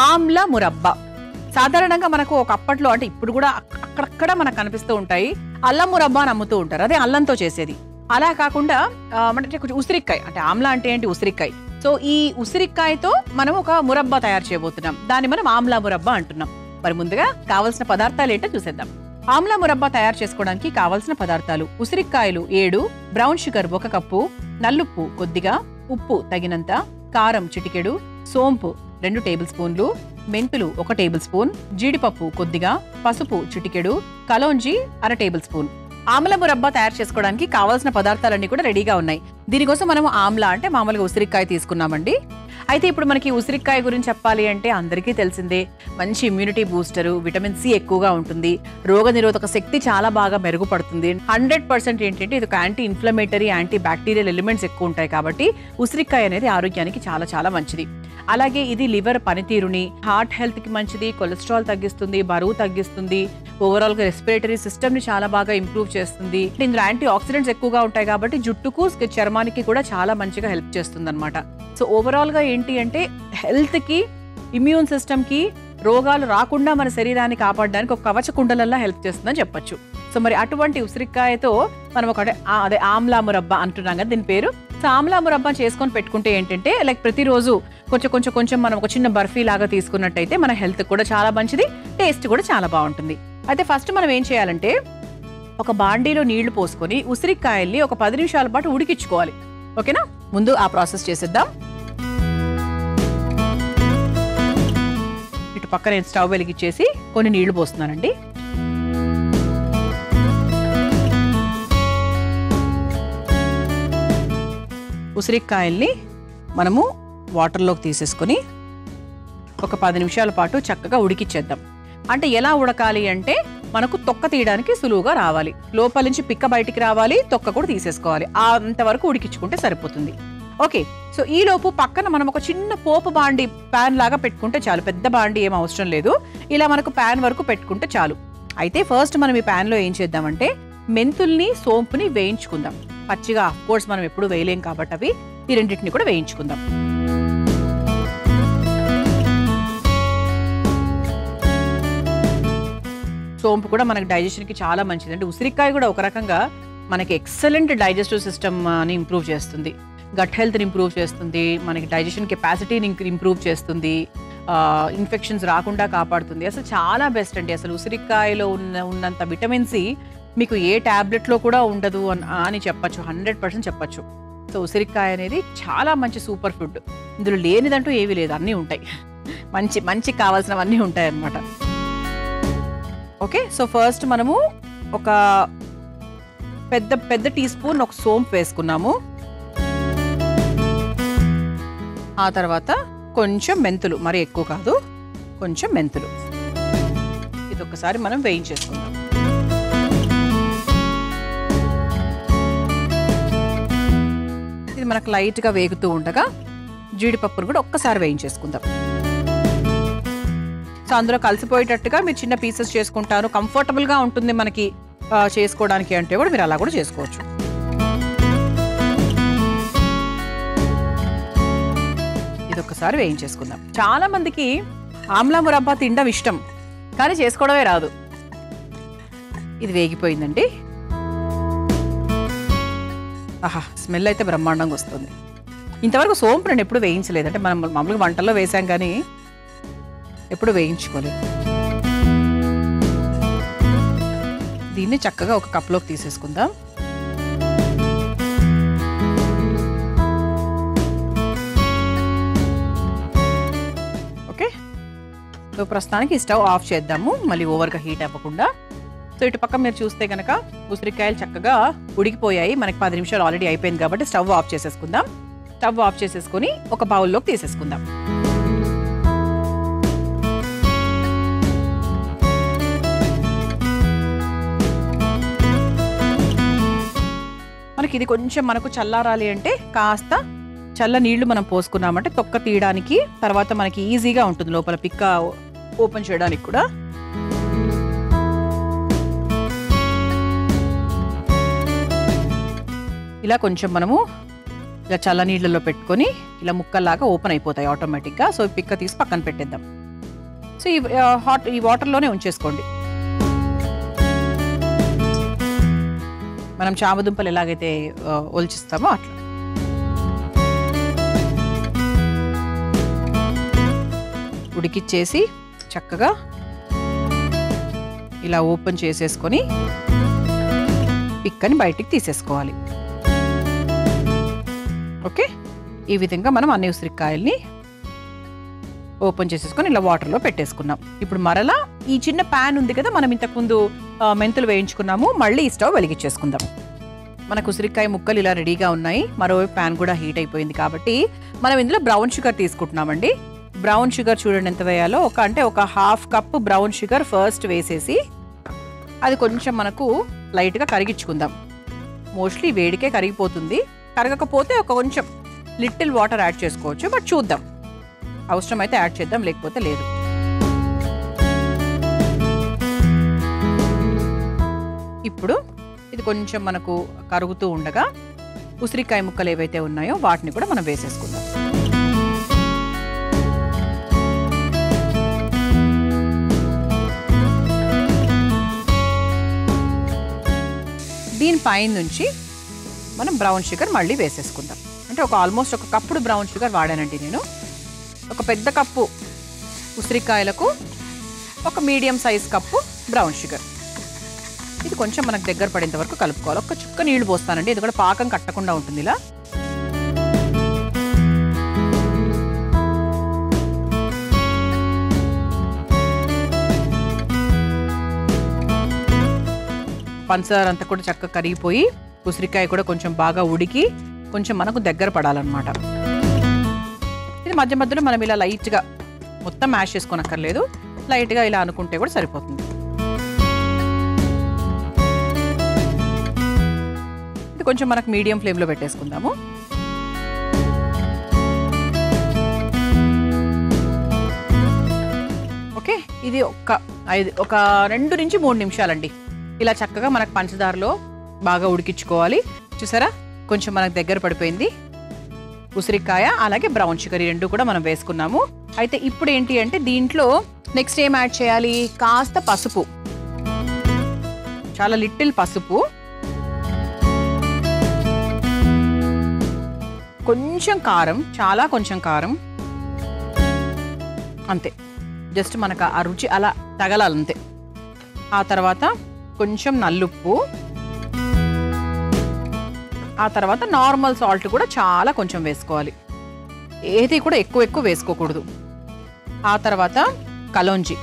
ఆమ్ల మురబ్బా. సాధారణంగా మనకు ఒక అప్పట్లో అంటే ఇప్పుడు కూడా అక్కడక్కడ మనకు కనిపిస్తూ ఉంటాయి అల్లం మురబ్బా అని అమ్ముతూ ఉంటారు. అదే అల్లంతో చేసేది. అలా కాకుండా అంటే కొంచెం ఉసిరికాయ, అంటే ఆమ్లా అంటే ఏంటి ఉసిరికాయ. సో ఈ ఉసిరికాయతో మనం ఒక మురబ్బా తయారు చేయబోతున్నాం. దాన్ని మనం ఆమ్లా మురబ్బా అంటున్నాం. మరి ముందుగా కావాల్సిన పదార్థాలు ఏంటో చూసేద్దాం. ఆమ్లా మురబ్బా తయారు చేసుకోవడానికి కావాల్సిన పదార్థాలు: ఉసిరికాయలు 7, బ్రౌన్ షుగర్ 1 కప్పు, నల్లుప్పు కొద్దిగా, ఉప్పు తగినంత, కారం చిటికెడు, సోంపు 2 టేబుల్ స్పూన్లు, మెంతులు 1 టేబుల్ స్పూన్, జీడిపప్పు కొద్దిగా, పసుపు చిటికెడు, కలోంజీ 1/2 టేబుల్ స్పూన్. ఆమ్ల మురబ్బా తయారు చేసుకోవడానికి కావాల్సిన పదార్థాలన్నీ కూడా రెడీగా ఉన్నాయి. దీనికోసం మనం ఆమ్లా అంటే మామూలుగా ఉసిరికాయ తీసుకున్నామండి. అయితే ఇప్పుడు మనకి ఉసిరికాయ గురించి చెప్పాలి అంటే అందరికీ తెలిసిందే, మంచి ఇమ్యూనిటీ బూస్టరు, విటమిన్ సి ఎక్కువగా ఉంటుంది, రోగనిరోధక శక్తి చాలా బాగా మెరుగుపడుతుంది. 100% ఏంటంటే ఇది ఒక anti inflammatory, anti bacterial elements ఎక్కువ ఉంటాయి కాబట్టి ఉసిరికాయ అనేది ఆరోగ్యానికి చాలా చాలా మంచిది. అలాగే ఇది లివర్ పనితీరుని, హార్ట్ హెల్త్ కి మంచిది, కొలెస్ట్రాల్ తగ్గిస్తుంది, బరువు తగ్గిస్తుంది, ఓవరాల్ గా రెస్పిరేటరీ సిస్టమ్ ని చాలా బాగా ఇంప్రూవ్ చేస్తుంది. ఇందులో యాంటీ ఆక్సిడెంట్స్ ఎక్కువగా ఉంటాయి కాబట్టి జుట్టుకు, చర్మానికి కూడా చాలా మంచిగా హెల్ప్ చేస్తుంది అనమాట. సో ఓవరాల్ గా ఏంటి అంటే హెల్త్ కి, ఇమ్యూన్ సిస్టమ్ కి, రోగాలు రాకుండా మన శరీరాన్ని కాపాడడానికి ఒక కవచ కుండలల్లా హెల్ప్ చేస్తుందని చెప్పొచ్చు. సో మరి అటువంటి ఉసిరికాయతో మనం అదే ఆమ్లా మురబ్బా అంటున్నాం కదా దీని పేరు. సో ఆమ్లా మురబ్బా చేసుకొని పెట్టుకుంటే ఏంటంటే లైక్ ప్రతిరోజు కొంచెం మనం ఒక చిన్న బర్ఫీ లాగా తీసుకున్నట్టయితే మన హెల్త్ కూడా చాలా మంచిది, టేస్ట్ కూడా చాలా బాగుంటుంది. అయితే ఫస్ట్ మనం ఏం చేయాలంటే ఒక బాండీలో నీళ్లు పోసుకొని ఉసిరికాయల్ని ఒక 10 నిమిషాల పాటు ఉడికించుకోవాలి. ఓకేనా? ముందు ఆ ప్రాసెస్ చేసేద్దాం. ఇటు పక్క నేను స్టవ్ వెలిగించేసి కొన్ని నీళ్లు పోస్తున్నానండి. ఉసిరికాయల్ని మనము వాటర్లోకి తీసేసుకొని ఒక 10 నిమిషాల పాటు చక్కగా ఉడికిచ్చేద్దాం. అంటే ఎలా ఉడకాలి అంటే మనకు తొక్క తీయడానికి సులువుగా రావాలి, లోపల నుంచి పిక్క బయటికి రావాలి, తొక్క కూడా తీసేసుకోవాలి. అంతవరకు ఉడికించుకుంటే సరిపోతుంది. ఓకే. సో ఈ లోపు పక్కన మనం ఒక చిన్న పోపు బాండి ప్యాన్ లాగా పెట్టుకుంటే చాలు. పెద్ద బాండి ఏం అవసరం లేదు, ఇలా మనకు ప్యాన్ వరకు పెట్టుకుంటే చాలు. అయితే ఫస్ట్ మనం ఈ ప్యాన్లో ఏం చేద్దామంటే మెంతుల్ని, సోంపుని వేయించుకుందాం. పచ్చిగా ఆఫ్ కోర్స్ మనం ఎప్పుడు వేయలేం కాబట్టి అవి ఈ రెండింటిని కూడా వేయించుకుందాం. సోంపు కూడా మనకి డైజెషన్కి చాలా మంచిది. అంటే ఉసిరికాయ కూడా ఒక రకంగా మనకి ఎక్సలెంట్ డైజెస్టివ్ సిస్టమ్ని ఇంప్రూవ్ చేస్తుంది, గట్ హెల్త్ని ఇంప్రూవ్ చేస్తుంది, మనకి డైజెషన్ కెపాసిటీని ఇంప్రూవ్ చేస్తుంది, ఇన్ఫెక్షన్స్ రాకుండా కాపాడుతుంది. అసలు చాలా బెస్ట్ అండి. అసలు ఉసిరికాయలో ఉన్నంత విటమిన్ సి మీకు ఏ ట్యాబ్లెట్లో కూడా ఉండదు అని చెప్పచ్చు, 100% చెప్పచ్చు. సో ఉసిరికాయ అనేది చాలా మంచి సూపర్ ఫుడ్. ఇందులో లేనిదంటూ ఏమీ లేదు, అన్నీ ఉంటాయి, మంచి కావాల్సినవన్నీ ఉంటాయి అన్నమాట. ఓకే. సో ఫస్ట్ మనము ఒక పెద్ద టీ స్పూన్ ఒక సోంపు వేసుకున్నాము. ఆ తర్వాత కొంచెం మెంతులు, మరి ఎక్కువ కాదు, కొంచెం మెంతులు. ఇది ఒకసారి మనం వేయించేసుకుందాం. ఇది మనకు లైట్గా వేగుతూ ఉండగా జీడిపప్పును కూడా ఒక్కసారి వేయించేసుకుందాం. సో అందులో కలిసిపోయేటట్టుగా మీరు చిన్న పీసెస్ చేసుకుంటారు, కంఫర్టబుల్గా ఉంటుంది మనకి చేసుకోవడానికి అంటే కూడా మీరు అలా కూడా చేసుకోవచ్చు. ఇది ఒక్కసారి వేయించేసుకుందాం. చాలా మందికి ఆమ్లా మురబ్బా తినడం ఇష్టం, కానీ చేసుకోవడమే రాదు. ఇది వేగిపోయిందండి. ఆహా, స్మెల్ అయితే బ్రహ్మాండంగా వస్తుంది. ఇంతవరకు సోంపు నేను ఎప్పుడు వేయించలేదు, అంటే మనం మామూలుగా వంటల్లో వేసాం కానీ ఎప్పుడు వేయించుకోలేదు. దీన్ని చక్కగా ఒక కప్లోకి తీసేసుకుందాం. ఓకే. సో ప్రస్తుతానికి స్టవ్ ఆఫ్ చేద్దాము, మళ్ళీ ఓవర్గా హీట్ అవ్వకుండా. సో ఇటు పక్క మీరు చూస్తే కనుక ఉసిరికాయలు చక్కగా ఉడికిపోయాయి. మనకి 10 నిమిషాలు ఆల్రెడీ అయిపోయింది కాబట్టి స్టవ్ ఆఫ్ చేసేసుకుందాం. స్టవ్ ఆఫ్ చేసేసుకొని ఒక బౌల్లోకి తీసేసుకుందాం. మనకి ఇది కొంచెం మనకు చల్లారాలి అంటే కాస్త చల్ల నీళ్లు మనం పోసుకున్నామంటే తొక్క తీయడానికి తర్వాత మనకి ఈజీగా ఉంటుంది, లోపల పిక్క ఓపెన్ చేయడానికి కూడా. ఇలా కొంచెం మనము ఇలా చల్ల నీళ్ళలో పెట్టుకొని ఇలా ముక్కల్లాగా ఓపెన్ అయిపోతాయి ఆటోమేటిక్గా. సో పిక్క తీసి పక్కన పెట్టేద్దాం. సో ఈ వాటర్లోనే ఉంచేసుకోండి. మనం చామదుంపలు ఎలాగైతే ఒలిచిస్తామో అట్లా. ఉడికిచ్చేసి చక్కగా ఇలా ఓపెన్ చేసేసుకొని పిక్కని బయటికి తీసేసుకోవాలి. ఓకే, ఈ విధంగా మనం అన్ని ఉసిరికాయల్ని ఓపెన్ చేసేసుకొని ఇలా వాటర్లో పెట్టేసుకున్నాం. ఇప్పుడు మరలా ఈ చిన్న ప్యాన్ ఉంది కదా, మనం ఇంతకుముందు మెంతులు వేయించుకున్నాము, మళ్ళీ ఈ స్టవ్ వెలిగించేసుకుందాం. మనకు ఉసిరికాయ ముక్కలు ఇలా రెడీగా ఉన్నాయి. మరోవైపు ప్యాన్ కూడా హీట్ అయిపోయింది కాబట్టి మనం ఇందులో బ్రౌన్ షుగర్ తీసుకుంటున్నామండి. బ్రౌన్ షుగర్ చూడండి ఎంత వేయాలో, ఒక 1/2 కప్పు బ్రౌన్ షుగర్ ఫస్ట్ వేసేసి అది కొంచెం మనకు లైట్గా కరిగించుకుందాం. మోస్ట్లీ వేడికే కరిగిపోతుంది. కరగకపోతే ఒక కొంచెం లిటిల్ వాటర్ యాడ్ చేసుకోవచ్చు, బట్ చూద్దాం, అవసరం అయితే యాడ్ చేద్దాం, లేకపోతే లేదు. ఇప్పుడు ఇది కొంచెం మనకు కరుగుతూ ఉండగా ఉసిరికాయ ముక్కలు ఏవైతే ఉన్నాయో వాటిని కూడా మనం వేసేసుకుందాం. దీనిపైన నుంచి మనం బ్రౌన్ షుగర్ మళ్ళీ వేసేసుకుందాం. అంటే ఆల్మోస్ట్ 1 కప్పుడు బ్రౌన్ షుగర్ వాడానండి నేను. ఒక పెద్ద కప్పు ఉసిరికాయలకు ఒక medium size cup brown sugar. ఇది కొంచెం మనకు దగ్గర పడేంత వరకు కలుపుకోవాలి. ఒక చుక్క నీళ్లు పోస్తానండి, ఇది కూడా పాకం కట్టకుండా ఉంటుంది. ఇలా పంచదార అంతా కూడా చక్కగా కరిగిపోయి ఉసిరికాయ కూడా కొంచెం బాగా ఉడికి కొంచెం మనకు దగ్గర పడాలన్నమాట. ఇది మధ్య మధ్యలో మనం ఇలా లైట్గా మొత్తం మ్యాష్ చేసుకోనక్కర్లేదు, లైట్గా ఇలా అనుకుంటే కూడా సరిపోతుంది. ఇది కొంచెం మనకు మీడియం ఫ్లేమ్లో పెట్టేసుకుందాము. ఓకే, ఇది ఒక 2 నుంచి 3 నిమిషాలండి ఇలా చక్కగా మనకు పంచదారలో బాగా ఉడికించుకోవాలి. చూసారా, కొంచెం మనకు దగ్గర పడిపోయింది. ఉసిరికాయ అలాగే బ్రౌన్ షుగర్ ఈ 2 కూడా మనం వేసుకున్నాము. అయితే ఇప్పుడు ఏంటి అంటే దీంట్లో నెక్స్ట్ ఏం యాడ్ చేయాలి, కాస్త పసుపు, చాలా లిటిల్ పసుపు, కొంచెం కారం, చాలా కొంచెం కారం, అంతే. జస్ట్ మనకు ఆ రుచి అలా తగలాలంతే. ఆ తర్వాత కొంచెం నల్లుప్పు, ఆ తర్వాత నార్మల్ సాల్ట్ కూడా చాలా కొంచెం వేసుకోవాలి, ఏది కూడా ఎక్కువ వేసుకోకూడదు. ఆ తర్వాత కలోంజీ,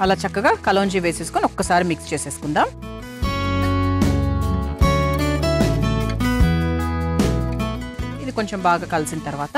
అలా చక్కగా కలోంజీ వేసేసుకొని ఒక్కసారి మిక్స్ చేసేసుకుందాం. ఇది కొంచెం బాగా కలిసిన తర్వాత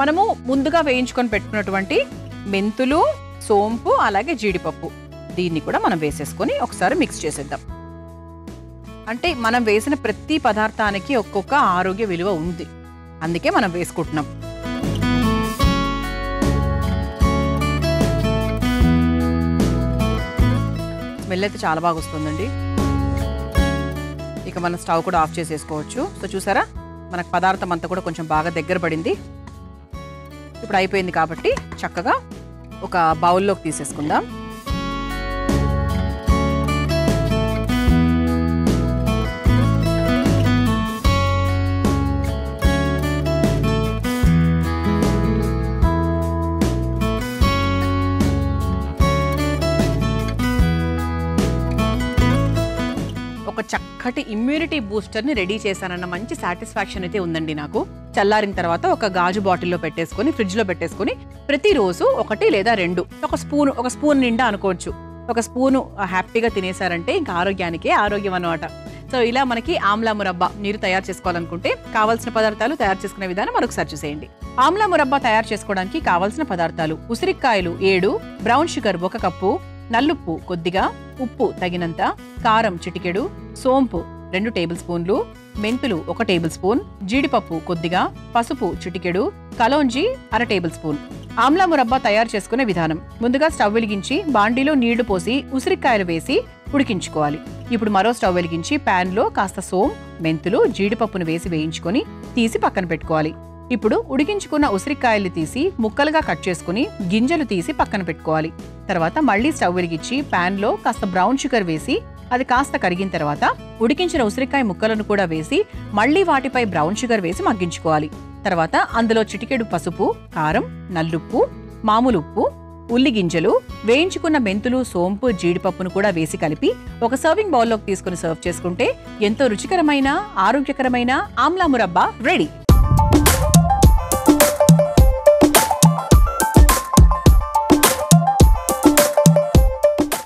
మనము ముందుగా వేయించుకొని పెట్టుకున్నటువంటి మెంతులు, సోంపు అలాగే జీడిపప్పు దీన్ని కూడా మనం వేసేసుకొని ఒకసారి మిక్స్ చేసేద్దాం. అంటే మనం వేసిన ప్రతి పదార్థానికి ఒక్కొక్క ఆరోగ్య విలువ ఉంది, అందుకే మనం వేసుకుంటున్నాం. స్మెల్ అయితే చాలా బాగా వస్తుందండి. ఇక మనం స్టవ్ కూడా ఆఫ్ చేసేసుకోవచ్చు. సో చూసారా, మనకు పదార్థం అంతా కూడా కొంచెం బాగా దగ్గర పడింది. ఇప్పుడు అయిపోయింది కాబట్టి చక్కగా ఒక బౌల్లోకి తీసేసుకుందాం. ఒక చక్కటి ఇమ్యూనిటీ బూస్టర్ని రెడీ చేశానన్న మంచి సాటిస్ఫాక్షన్ అయితే ఉందండి నాకు. చల్లారిన తర్వాత ఒక గాజు బాటిల్లో పెట్టేసుకొని ఫ్రిడ్జ్లో పెట్టేసుకొని ప్రతిరోజు 1 లేదా 2 ఒక స్పూన్ నిండా అనుకోవచ్చు, ఒక స్పూను హ్యాపీగా తినేశారంటే ఇంకా ఆరోగ్యానికే ఆరోగ్యం అన్నమాట. సో ఇలా మనకి ఆమ్లా మురబ్బా మీరు తయారు చేసుకోవాలనుకుంటే కావాల్సిన పదార్థాలు తయారు చేసుకునే విధానం మరొకసారి చూసేయండి. ఆమ్లా మురబ్బా తయారు చేసుకోవడానికి కావాల్సిన పదార్థాలు: ఉసిరికాయలు 7, బ్రౌన్ షుగర్ 1 కప్పు, నల్లుప్పు కొద్దిగా, ఉప్పు తగినంత, కారం చిటికెడు, సోంపు 2 టేబుల్ స్పూన్లు, మెంతులు 1 టేబుల్ స్పూన్, జీడిపప్పు కొద్దిగా, పసుపు చిటికెడు, కలోంజీ 1/2 టేబుల్ స్పూన్. ఆమ్లా మురబ్బా తయారు చేసుకునే విధానం: ముందుగా స్టవ్ వెలిగించి బాండీలో నీళ్లు పోసి ఉసిరికాయలు వేసి ఉడికించుకోవాలి. ఇప్పుడు మరో స్టవ్ వెలిగించి ప్యాన్ లో కాస్త సోం, మెంతులు, జీడిపప్పును వేసి వేయించుకొని తీసి పక్కన పెట్టుకోవాలి. ఇప్పుడు ఉడికించుకున్న ఉసిరికాయలు తీసి ముక్కలుగా కట్ చేసుకుని గింజలు తీసి పక్కన పెట్టుకోవాలి. తర్వాత మళ్ళీ స్టవ్ వెలిగించి పాన్ లో కాస్త బ్రౌన్ షుగర్ వేసి అది కాస్త కరిగిన తర్వాత ఉడికించిన ఉసిరికాయ ముక్కలను కూడా వేసి మళ్ళీ వాటిపై బ్రౌన్ షుగర్ వేసి మగ్గించుకోవాలి. తర్వాత అందులో చిటికెడు పసుపు, కారం, నల్లుప్పు, మామూలు ఉప్పు, ఉల్లి గింజలు, వేయించుకున్న మెంతులు, సోంపు, జీడిపప్పును కూడా వేసి కలిపి ఒక సర్వింగ్ బౌల్లోకి తీసుకుని సర్వ్ చేసుకుంటే ఎంతో రుచికరమైన ఆరోగ్యకరమైన ఆమ్లా మురబ్బా రెడీ.